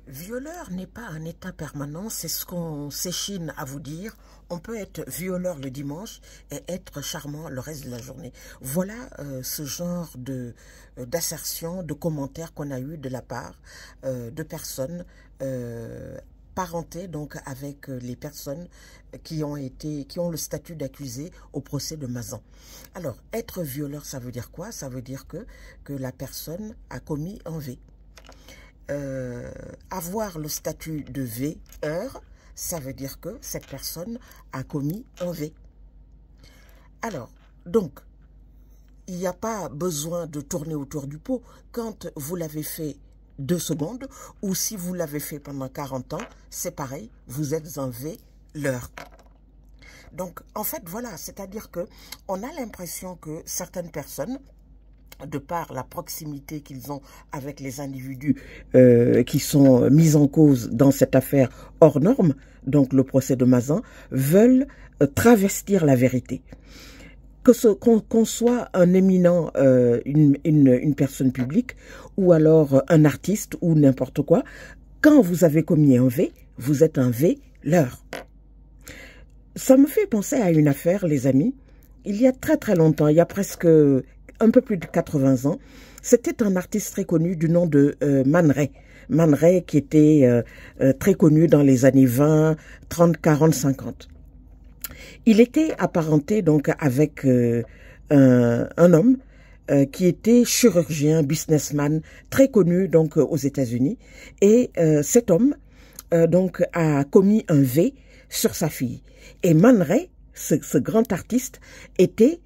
Violeur n'est pas un état permanent, c'est ce qu'on s'échine à vous dire. On peut être violeur le dimanche et être charmant le reste de la journée. Voilà ce genre d'assertion, de commentaires qu'on a eu de la part de personnes parentées donc avec les personnes qui ont le statut d'accusé au procès de Mazan. Alors, être violeur, ça veut dire quoi? Ça veut dire que la personne a commis un V. Avoir le statut de V-heure, ça veut dire que cette personne a commis un V. Alors, donc, il n'y a pas besoin de tourner autour du pot. Quand vous l'avez fait 2 secondes, ou si vous l'avez fait pendant 40 ans, c'est pareil, vous êtes un V-l'heure. Donc, en fait, voilà, c'est-à-dire que on a l'impression que certaines personnes, de par la proximité qu'ils ont avec les individus qui sont mis en cause dans cette affaire hors norme, donc le procès de Mazan, veulent travestir la vérité. Qu'on soit un éminent, une personne publique, ou alors un artiste, ou n'importe quoi, quand vous avez commis un V, vous êtes un V-l'heure. Ça me fait penser à une affaire, les amis. Il y a très très longtemps, il y a presque un peu plus de 80 ans, c'était un artiste très connu du nom de Man Ray. Man Ray qui était très connu dans les années 20, 30, 40, 50. Il était apparenté donc avec un homme qui était chirurgien, businessman, très connu donc aux États-Unis. Et cet homme donc a commis un V sur sa fille. Et Man Ray, ce grand artiste, était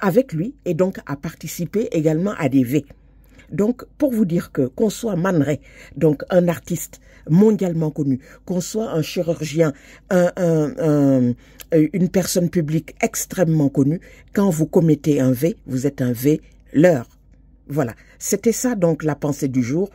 avec lui et donc a participé également à des V. Donc, pour vous dire que qu'on soit Man Ray, donc un artiste mondialement connu, qu'on soit un chirurgien, une personne publique extrêmement connue, quand vous commettez un V, vous êtes un V-l'heure. Voilà, c'était ça donc la pensée du jour.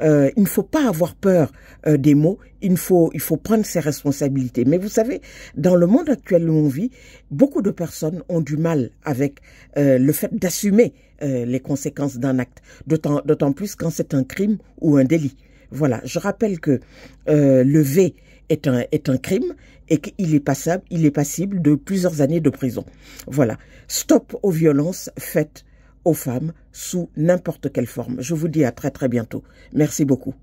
Il ne faut pas avoir peur des mots, il faut prendre ses responsabilités. Mais vous savez, dans le monde actuel où on vit, beaucoup de personnes ont du mal avec le fait d'assumer les conséquences d'un acte, d'autant plus quand c'est un crime ou un délit. Voilà, je rappelle que le V est un crime et qu'il est passible de plusieurs années de prison. Voilà, stop aux violences faites aux femmes sous n'importe quelle forme. Je vous dis à très très bientôt. Merci beaucoup.